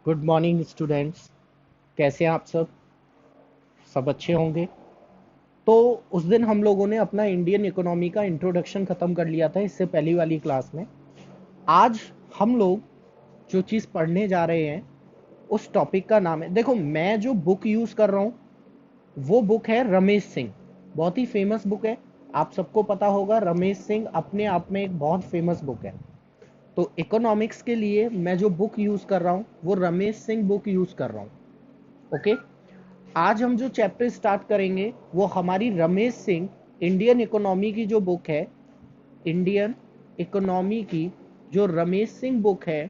Good morning students. कैसे हैं आप सब अच्छे होंगे। तो उस दिन हम लोगों ने अपना इंडियन इकोनॉमी का इंट्रोडक्शन ख़त्म कर लिया था इससे पहली वाली क्लास में। आज हम लोग जो चीज़ पढ़ने जा रहे हैं उस टॉपिक का नाम है, देखो मैं जो बुक यूज़ कर रहा हूँ वो बुक है रमेश सिंह। बहुत ही फेमस बुक है, आप सबको पता होगा। रमेश सिंह अपने आप में एक बहुत फेमस बुक है। तो इकोनॉमिक्स के लिए मैं जो बुक यूज़ कर रहा हूँ वो रमेश सिंह बुक यूज़ कर रहा हूँ। ओके। आज हम जो चैप्टर स्टार्ट करेंगे वो हमारी रमेश सिंह इंडियन इकोनॉमी की जो बुक है, इंडियन इकोनॉमी की जो रमेश सिंह बुक है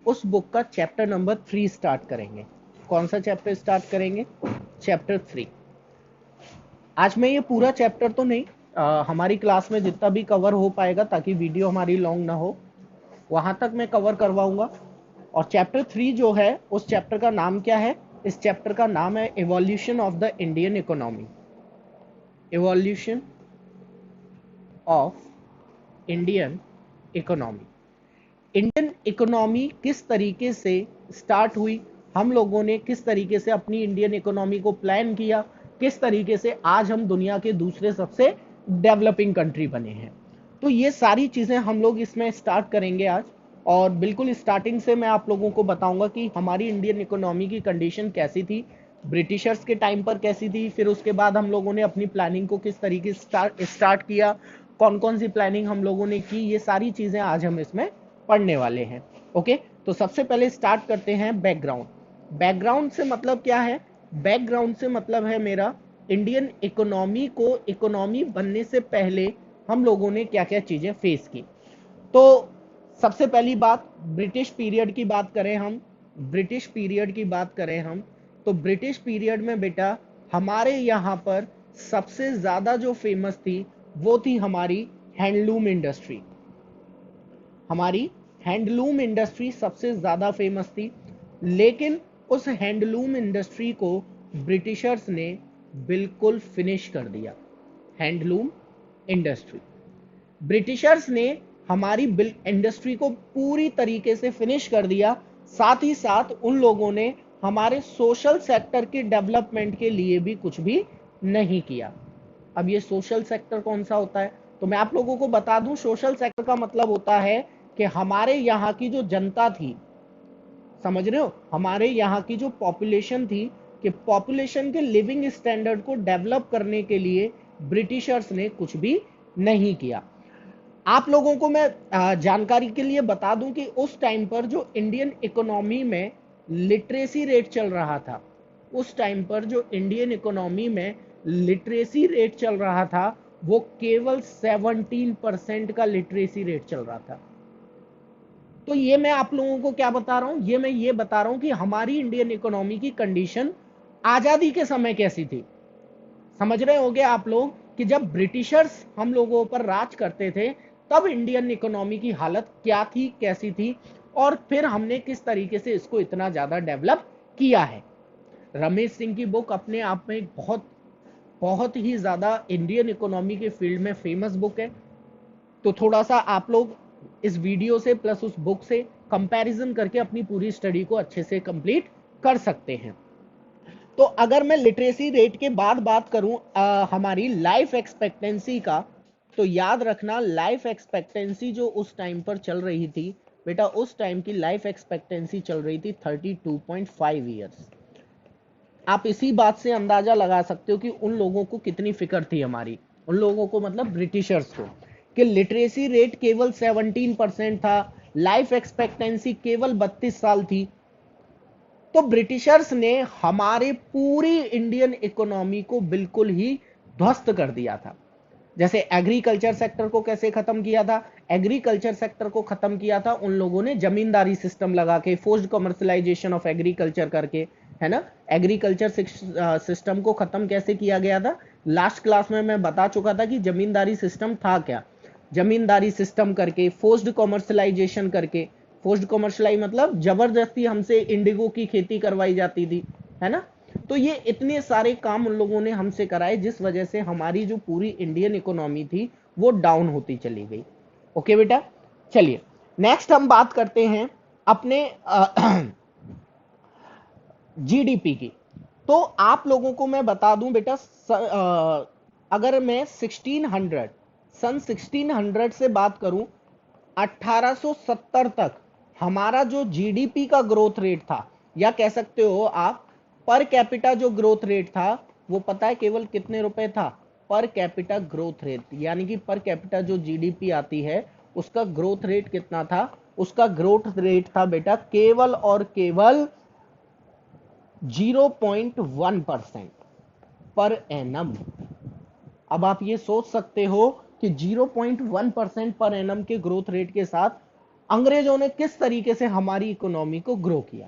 उस बुक का चैप्टर नंबर 3 स्टार्ट करेंगे। कौन सा चैप्टर स्टार्ट करेंगे? चैप्टर 3। आज मैं ये पूरा चैप्टर तो नहीं, हमारी क्लास में जितना भी कवर हो पाएगा ताकि वीडियो हमारी लॉन्ग ना हो वहां तक मैं कवर करवाऊंगा। और चैप्टर 3 जो है उस चैप्टर का नाम क्या है? इस चैप्टर का नाम है evolution of the Indian economy. Evolution of Indian economy. Indian economy किस तरीके से स्टार्ट हुई, हम लोगों ने किस तरीके से अपनी इंडियन इकोनॉमी को प्लान किया, किस तरीके से आज हम दुनिया के दूसरे सबसे डेवलपिंग कंट्री बने हैं। तो ये सारी चीज़ें हम लोग इसमें स्टार्ट करेंगे आज। और बिल्कुल स्टार्टिंग से मैं आप लोगों को बताऊंगा कि हमारी इंडियन इकोनॉमी की कंडीशन कैसी थी, ब्रिटिशर्स के टाइम पर कैसी थी, फिर उसके बाद हम लोगों ने अपनी प्लानिंग को किस तरीके से स्टार्ट किया, कौन कौन सी प्लानिंग हम लोगों ने की, ये सारी चीज़ें आज हम इसमें पढ़ने वाले हैं। ओके। तो सबसे पहले स्टार्ट करते हैं बैकग्राउंड। बैकग्राउंड से मतलब क्या है? बैकग्राउंड से मतलब है मेरा इंडियन इकोनॉमी को, इकोनॉमी बनने से पहले हम लोगों ने क्या क्या चीजें फेस की। तो सबसे पहली बात, ब्रिटिश पीरियड की बात करें हम, ब्रिटिश पीरियड की बात करें हम तो ब्रिटिश पीरियड में बेटा हमारे यहाँ पर सबसे ज्यादा जो फेमस थी वो थी हमारी हैंडलूम इंडस्ट्री। हमारी हैंडलूम इंडस्ट्री सबसे ज़्यादा फेमस थी। लेकिन उस हैंडलूम इंडस्ट्री को ब्रिटिशर्स ने बिल्कुल फिनिश कर दिया। हैंडलूम इंडस्ट्री, ब्रिटिशर्स ने हमारी इंडस्ट्री को पूरी तरीके से फिनिश कर दिया। साथ ही साथ उन लोगों ने हमारे सोशल सेक्टर के डेवलपमेंट के लिए भी कुछ भी नहीं किया। अब ये सोशल सेक्टर कौन सा होता है तो मैं आप लोगों को बता दूं, सोशल सेक्टर का मतलब होता है कि हमारे यहाँ की जो जनता थी, समझ रहे हो, हमारे यहाँ की जो पॉपुलेशन थी, कि पॉपुलेशन के लिविंग स्टैंडर्ड को डेवलप करने के लिए ब्रिटिशर्स ने कुछ भी नहीं किया। आप लोगों को मैं जानकारी के लिए बता दूं कि उस टाइम पर जो इंडियन इकोनॉमी में लिटरेसी रेट चल रहा था, उस टाइम पर जो इंडियन इकोनॉमी में लिटरेसी रेट चल रहा था वो केवल 17% का लिटरेसी रेट चल रहा था। तो ये मैं आप लोगों को क्या बता रहा हूं, ये बता रहा हूं कि हमारी इंडियन इकोनॉमी की कंडीशन आजादी के समय कैसी थी। समझ रहे होंगे आप लोग कि जब ब्रिटिशर्स हम लोगों पर राज करते थे तब इंडियन इकोनॉमी की हालत क्या थी, कैसी थी, और फिर हमने किस तरीके से इसको इतना ज्यादा डेवलप किया है। रमेश सिंह की बुक अपने आप में एक बहुत बहुत ही ज्यादा इंडियन इकोनॉमी के फील्ड में फेमस बुक है। तो थोड़ा सा आप लोग इस वीडियो से प्लस उस बुक से कंपैरिजन करके अपनी पूरी स्टडी को अच्छे से कंप्लीट कर सकते हैं। तो अगर मैं लिटरेसी रेट के बाद बात करूं हमारी लाइफ एक्सपेक्टेंसी का, तो याद रखना लाइफ एक्सपेक्टेंसी जो उस टाइम पर चल रही थी बेटा, उस टाइम की लाइफ एक्सपेक्टेंसी चल रही थी 32.5 ईयर्स। आप इसी बात से अंदाजा लगा सकते हो कि उन लोगों को कितनी फिक्र थी हमारी, उन लोगों को मतलब ब्रिटिशर्स को, कि लिटरेसी रेट केवल 17% था, लाइफ एक्सपेक्टेंसी केवल 32 साल थी। तो ब्रिटिशर्स ने हमारे पूरी इंडियन इकोनॉमी को बिल्कुल ही ध्वस्त कर दिया था। जैसे एग्रीकल्चर सेक्टर को कैसे खत्म किया था, एग्रीकल्चर सेक्टर को खत्म किया था उन लोगों ने जमींदारी सिस्टम लगा के, फोर्स्ड कमर्शलाइजेशन ऑफ एग्रीकल्चर करके, है ना। एग्रीकल्चर सिस्टम को खत्म कैसे किया गया था, लास्ट क्लास में मैं बता चुका था कि जमींदारी सिस्टम था क्या। जमींदारी सिस्टम करके, फोर्स्ड कमर्शलाइजेशन करके, फोर्स्ड कमर्शलाई मतलब जबरदस्ती हमसे इंडिगो की खेती करवाई जाती थी, है ना। तो ये इतने सारे काम उन लोगों ने हमसे कराए जिस वजह से हमारी जो पूरी इंडियन इकोनॉमी थी वो डाउन होती चली गई। ओके बेटा, चलिए नेक्स्ट हम बात करते हैं अपने जीडीपी की। तो आप लोगों को मैं बता दूं बेटा, अगर मैं 1600 सन 1600 से बात करूं, 1870 तक हमारा जो जीडीपी का ग्रोथ रेट था, या कह सकते हो आप पर कैपिटा जो ग्रोथ रेट था, वो पता है केवल कितने रुपए था? पर कैपिटा ग्रोथ रेट, यानी कि पर कैपिटा जो जीडीपी आती है उसका ग्रोथ रेट कितना था? उसका ग्रोथ रेट था बेटा केवल और केवल 0.1% पर एनम। अब आप ये सोच सकते हो कि 0.1% पर एनम के ग्रोथ रेट के साथ अंग्रेजों ने किस तरीके से हमारी इकोनॉमी को ग्रो किया।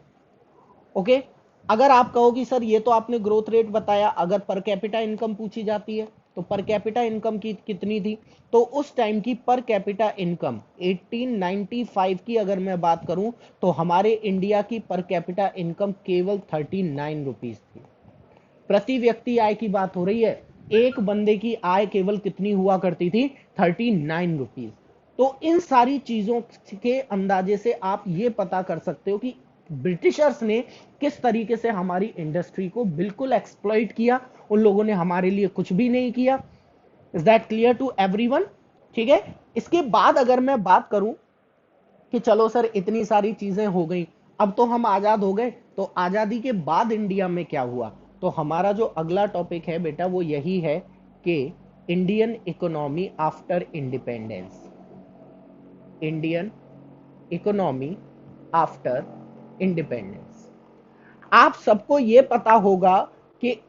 ओके, अगर आप कहो कि सर ये तो आपने ग्रोथ रेट बताया, अगर पर कैपिटा इनकम पूछी जाती है तो पर कैपिटा इनकम की कितनी थी? तो उस टाइम की पर कैपिटा इनकम 1895 की अगर मैं बात करूं तो हमारे इंडिया की पर कैपिटा इनकम केवल 39 रुपीज थी। प्रति व्यक्ति आय की बात हो रही है, एक बंदे की आय केवल कितनी हुआ करती थी? 39 रुपीज। तो इन सारी चीजों के अंदाजे से आप ये पता कर सकते हो कि ब्रिटिशर्स ने किस तरीके से हमारी इंडस्ट्री को बिल्कुल एक्सप्लॉइट किया। उन लोगों ने हमारे लिए कुछ भी नहीं किया। Is that clear to everyone? ठीक है। इसके बाद अगर मैं बात करूं कि चलो सर इतनी सारी चीजें हो गई, अब तो हम आजाद हो गए, तो आजादी के बाद इंडिया में क्या हुआ? तो हमारा जो अगला टॉपिक है बेटा वो यही है कि Indian economy after independence. Indian economy after independence. आप सबको यह पता होगा कि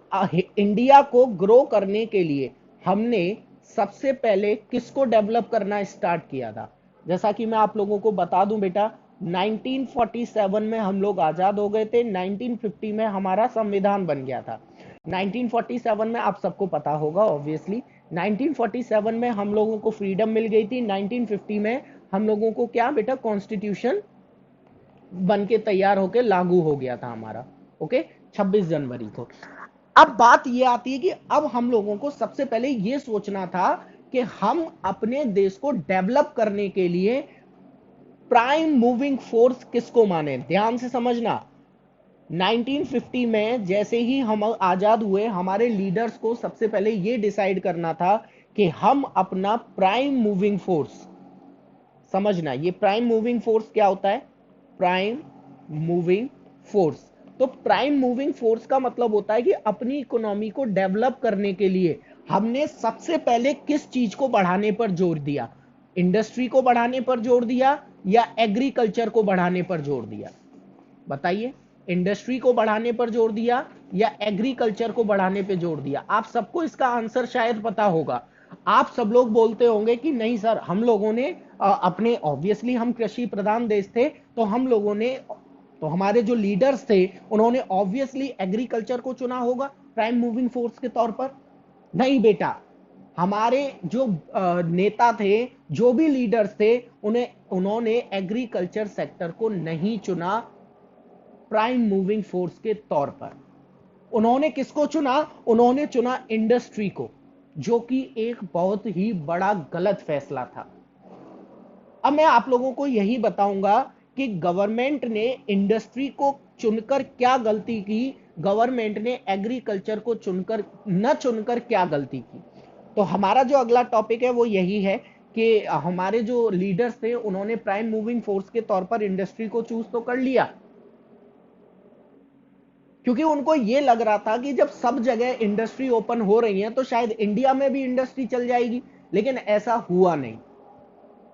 इंडिया को ग्रो करने के लिए हमने सबसे पहले किसको डेवलप करना स्टार्ट किया था? जैसा कि मैं आप लोगों को बता दूं बेटा, 1947 में हम लोग आजाद हो गए थे, 1950 में हमारा संविधान बन गया था। 1947 में आप सबको पता होगा ऑब्वियसली, 1947 में हम लोगों को फ्रीडम मिल गई थी। 1950 में हम लोगों को क्या बेटा, कॉन्स्टिट्यूशन बन के तैयार होके लागू हो गया था हमारा। ओके, 26 जनवरी को। अब बात ये आती है कि अब हम लोगों को सबसे पहले ये सोचना था कि हम अपने देश को डेवलप करने के लिए प्राइम मूविंग फोर्स किसको माने। ध्यान से समझना, 1950 में जैसे ही हम आजाद हुए, हमारे लीडर्स को सबसे पहले यह डिसाइड करना था कि हम अपना प्राइम मूविंग फोर्स, समझना ये प्राइम मूविंग फोर्स क्या होता है? Prime moving force. तो प्राइम मूविंग फोर्स का मतलब होता है कि अपनी इकोनॉमी को डेवलप करने के लिए हमने सबसे पहले किस चीज को बढ़ाने पर जोर दिया? इंडस्ट्री को बढ़ाने पर जोर दिया या एग्रीकल्चर को बढ़ाने पर जोर दिया? बताइए, इंडस्ट्री को बढ़ाने पर जोर दिया या एग्रीकल्चर को बढ़ाने पर जोर दिया? आप सबको इसका आंसर शायद पता होगा। आप सब लोग बोलते होंगे कि नहीं सर, हम लोगों ने अपने, ऑब्वियसली हम कृषि प्रधान देश थे, तो हम लोगों ने, तो हमारे जो लीडर्स थे उन्होंने ऑब्वियसली एग्रीकल्चर को चुना होगा प्राइम मूविंग फोर्स के तौर पर। नहीं बेटा, हमारे जो नेता थे, जो भी लीडर्स थे, उन्होंने एग्रीकल्चर सेक्टर को नहीं चुना प्राइम मूविंग फोर्स के तौर पर। उन्होंने किसको चुना? उन्होंने चुना इंडस्ट्री को, जो कि एक बहुत ही बड़ा गलत फैसला था। अब मैं आप लोगों को यही बताऊंगा कि गवर्नमेंट ने इंडस्ट्री को चुनकर क्या गलती की, गवर्नमेंट ने एग्रीकल्चर को चुनकर न चुनकर क्या गलती की। तो हमारा जो अगला टॉपिक है वो यही है कि हमारे जो लीडर्स थे उन्होंने प्राइम मूविंग फोर्स के तौर पर इंडस्ट्री को चूज तो कर लिया, क्योंकि उनको ये लग रहा था कि जब सब जगह इंडस्ट्री ओपन हो रही है तो शायद इंडिया में भी इंडस्ट्री चल जाएगी। लेकिन ऐसा हुआ नहीं।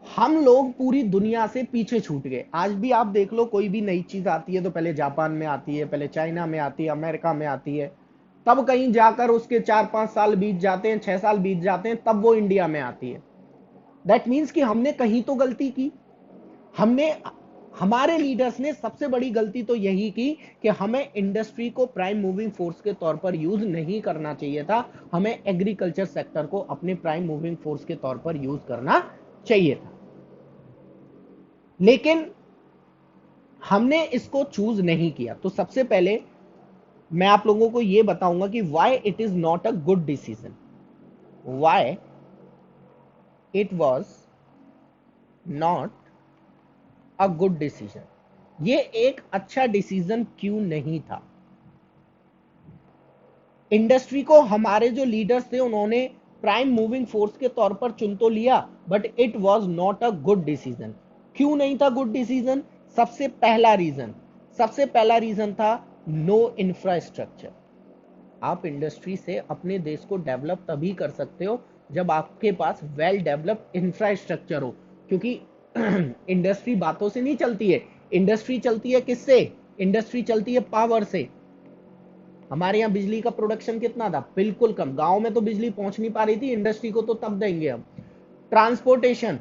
हम लोग पूरी दुनिया से पीछे छूट गए। आज भी आप देख लो, कोई भी नई चीज आती है तो पहले जापान में आती है, पहले चाइना में आती है, अमेरिका में आती है, तब कहीं जाकर उसके 4-5 साल बीत जाते हैं, 6 साल बीत जाते हैं, तब वो इंडिया में आती है। दैट मीन्स कि हमने कहीं तो गलती की। हमने, हमारे लीडर्स ने सबसे बड़ी गलती तो यही की कि हमें इंडस्ट्री को प्राइम मूविंग फोर्स के तौर पर यूज नहीं करना चाहिए था। हमें एग्रीकल्चर सेक्टर को अपने प्राइम मूविंग फोर्स के तौर पर यूज करना चाहिए था। लेकिन हमने इसको चूज नहीं किया। तो सबसे पहले मैं आप लोगों को यह बताऊंगा कि why it is not a good decision, why it was not a good decision. ये एक अच्छा डिसीजन क्यों नहीं था? इंडस्ट्री को हमारे जो लीडर्स थे उन्होंने प्राइम मूविंग फोर्स के तौर पर चुन तो लिया, but it was not a good decision. क्यों नहीं था गुड डिसीजन? सबसे पहला रीजन था नो इंफ्रास्ट्रक्चर। आप इंडस्ट्री से अपने देश को डेवलप तभी कर सकते हो जब आपके पास वेल डेवलप्ड इंफ्रास्ट्रक्चर हो, क्योंकि इंडस्ट्री बातों से नहीं चलती है। इंडस्ट्री चलती है किससे? इंडस्ट्री चलती है पावर से। हमारे यहाँ बिजली का प्रोडक्शन कितना था? बिल्कुल कम। गांव में तो बिजली पहुंच नहीं पा रही थी, इंडस्ट्री को तो तब देंगे हम। ट्रांसपोर्टेशन,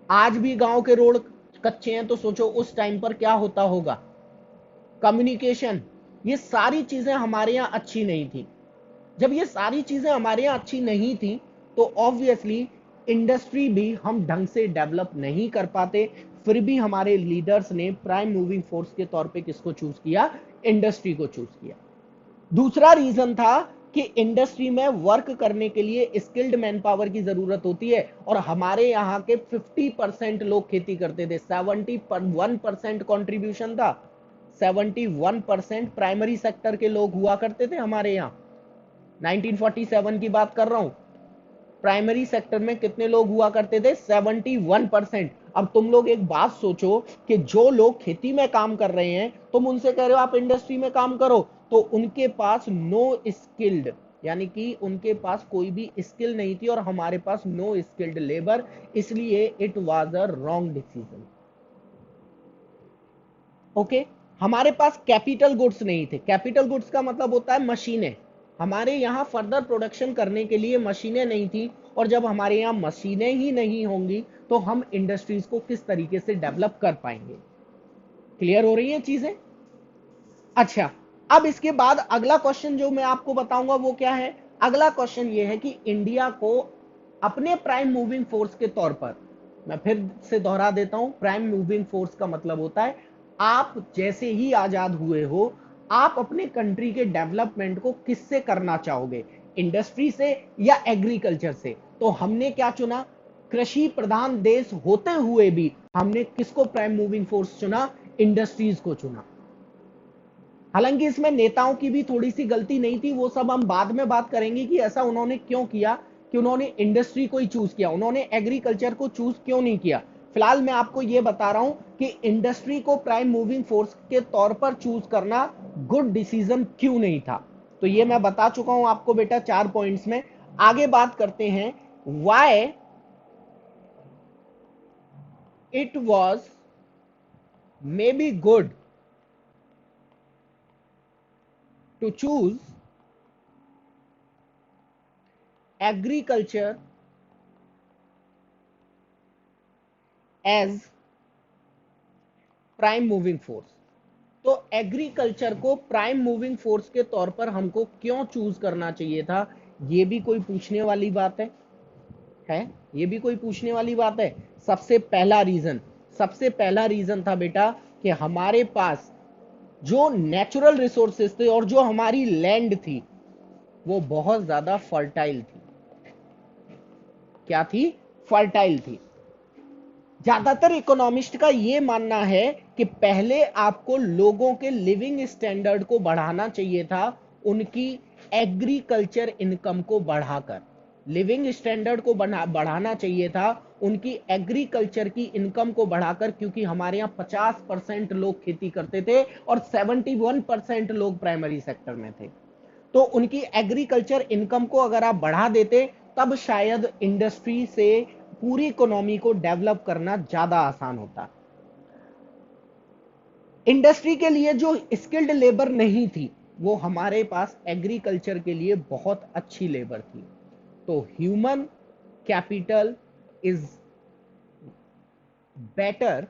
आज भी गांव के रोड कच्चे हैं तो सोचो उस टाइम पर क्या होता होगा। कम्युनिकेशन, ये सारी चीजें हमारे यहाँ अच्छी नहीं थी। जब ये सारी चीजें हमारे यहाँ अच्छी नहीं थी तो ऑब्वियसली इंडस्ट्री भी हम ढंग से डेवलप नहीं कर पाते। फिर भी हमारे लीडर्स ने प्राइम मूविंग फोर्स के तौर पे किसको चूज किया? इंडस्ट्री को चूज किया। दूसरा रीजन था कि इंडस्ट्री में वर्क करने के लिए स्किल्ड मैन पावर की जरूरत होती है, और हमारे यहाँ के 50% लोग खेती करते थे। 71% कॉन्ट्रीब्यूशन था। 71% प्राइमरी सेक्टर के लोग हुआ करते थे हमारे यहाँ। 1947 की बात कर रहा हूं। प्राइमरी सेक्टर में कितने लोग हुआ करते थे? 71%। अब तुम लोग एक बात सोचो कि जो लोग खेती में काम कर रहे हैं, तुम उनसे कह रहे हो आप इंडस्ट्री में काम करो, तो उनके पास नो स्किल्ड, यानी कि उनके पास कोई भी स्किल नहीं थी, और हमारे पास नो स्किल्ड लेबर, इसलिए it was a wrong decision. Okay. हमारे पास कैपिटल गुड्स नहीं थे। कैपिटल गुड्स का मतलब होता है मशीनें। हमारे यहाँ फर्दर प्रोडक्शन करने के लिए मशीनें नहीं थी, और जब हमारे यहाँ मशीनें ही नहीं होंगी तो हम इंडस्ट्रीज को किस तरीके से डेवलप कर पाएंगे? क्लियर हो रही हैं चीजें? अच्छा, अब इसके बाद अगला क्वेश्चन जो मैं आपको बताऊंगा वो क्या है? अगला क्वेश्चन ये है कि इंडिया को अपने प्राइम मूविंग फोर्स के तौर पर, मैं फिर से दोहरा देता हूं, प्राइम मूविंग फोर्स का मतलब होता है आप जैसे ही आजाद हुए हो, आप अपने कंट्री के डेवलपमेंट को किससे करना चाहोगे? इंडस्ट्री से या एग्रीकल्चर से? तो हमने क्या चुना? कृषि प्रधान देश होते हुए भी हमने किसको प्राइम मूविंग फोर्स चुना? इंडस्ट्रीज को चुना। हालांकि इसमें नेताओं की भी थोड़ी सी गलती नहीं थी, वो सब हम बाद में बात करेंगे कि ऐसा उन्होंने क्यों किया, कि उन्होंने इंडस्ट्री को ही चूज किया, उन्होंने एग्रीकल्चर को चूज क्यों नहीं किया। फिलहाल मैं आपको यह बता रहा हूं कि इंडस्ट्री को प्राइम मूविंग फोर्स के तौर पर चूज करना गुड डिसीजन क्यों नहीं था। तो ये मैं बता चुका हूं आपको बेटा 4 पॉइंट्स में। आगे बात करते हैं why it was maybe good to choose agriculture as prime moving force. तो एग्रीकल्चर को प्राइम मूविंग फोर्स के तौर पर हमको क्यों चूज करना चाहिए था? ये भी कोई पूछने वाली बात है? ये भी कोई पूछने वाली बात है? सबसे पहला रीजन था बेटा कि हमारे पास जो नेचुरल रिसोर्सेस थे और जो हमारी लैंड थी वो बहुत ज्यादा फर्टाइल थी। क्या थी? फर्टाइल थी। ज्यादातर इकोनॉमिस्ट का यह मानना है कि पहले आपको लोगों के लिविंग स्टैंडर्ड को बढ़ाना चाहिए था, उनकी एग्रीकल्चर इनकम को बढ़ाकर। लिविंग स्टैंडर्ड को बढ़ाना चाहिए था उनकी एग्रीकल्चर की इनकम को बढ़ाकर, क्योंकि हमारे यहाँ 50% लोग खेती करते थे और 71% लोग प्राइमरी सेक्टर में थे। तो उनकी एग्रीकल्चर इनकम को अगर आप बढ़ा देते तब शायद इंडस्ट्री से पूरी इकोनॉमी को डेवलप करना ज्यादा आसान होता। इंडस्ट्री के लिए जो स्किल्ड लेबर नहीं थी वो हमारे पास एग्रीकल्चर के लिए बहुत अच्छी लेबर थी। तो human capital is better,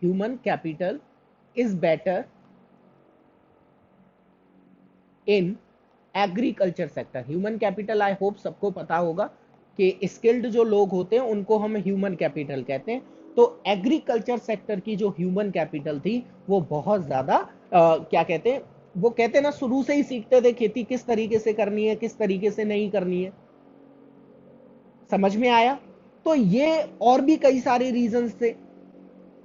human capital is better in agriculture sector. Human capital I hope सबको पता होगा कि स्किल्ड जो लोग होते हैं उनको हम ह्यूमन कैपिटल कहते हैं। तो एग्रीकल्चर सेक्टर की जो ह्यूमन कैपिटल थी वो बहुत ज्यादा क्या कहते हैं, वो कहते हैं ना शुरू से ही सीखते थे खेती किस तरीके से करनी है किस तरीके से नहीं करनी है। समझ में आया? तो ये और भी कई सारे रीजंस थे।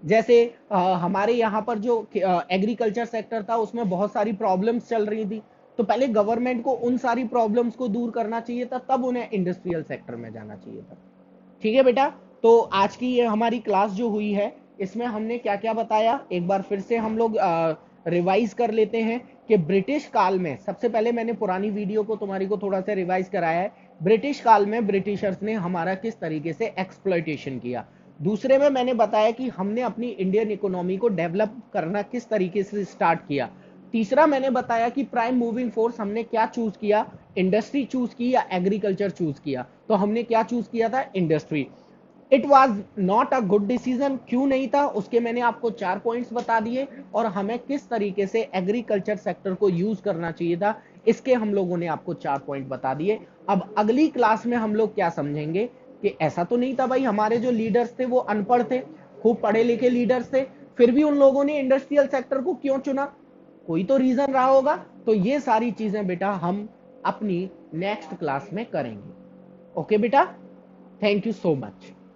जैसे हमारे यहाँ पर जो एग्रीकल्चर सेक्टर था उसमें बहुत सारी प्रॉब्लम्स चल रही थी, तो पहले गवर्नमेंट को उन सारी प्रॉब्लम्स को दूर करना चाहिए था, तब उन्हें इंडस्ट्रियल सेक्टर में जाना चाहिए था। ठीक है बेटा, तो आज की ये हमारी क्लास जो हुई है इसमें हमने क्या क्या बताया, एक बार फिर से हम लोग रिवाइज कर लेते हैं कि ब्रिटिश काल में, सबसे पहले मैंने पुरानी वीडियो को तुम्हारी को थोड़ा सा रिवाइज कराया है। ब्रिटिश काल में ब्रिटिशर्स ने हमारा किस तरीके से एक्सप्लॉयटेशन किया। दूसरे में मैंने बताया कि हमने अपनी इंडियन इकोनॉमी को डेवलप करना किस तरीके से स्टार्ट किया। तीसरा मैंने बताया कि प्राइम मूविंग फोर्स हमने क्या चूज किया, इंडस्ट्री चूज की या एग्रीकल्चर चूज किया, तो हमने क्या चूज किया था, industry. It was not a good decision, क्यों नहीं था उसके मैंने आपको 4 पॉइंट्स बता दिए, और हमें किस तरीके से एग्रीकल्चर सेक्टर को यूज करना चाहिए था इसके हम लोगों ने आपको 4 पॉइंट बता दिए। अब अगली क्लास में हम लोग क्या समझेंगे कि ऐसा तो नहीं था भाई, हमारे जो लीडर्स थे वो अनपढ़ थे, खूब पढ़े लिखे लीडर्स थे, फिर भी उन लोगों ने इंडस्ट्रियल सेक्टर को क्यों चुना, कोई तो रीजन रहा होगा। तो ये सारी चीजें बेटा हम अपनी नेक्स्ट क्लास में करेंगे। ओके बेटा, थैंक यू सो मच।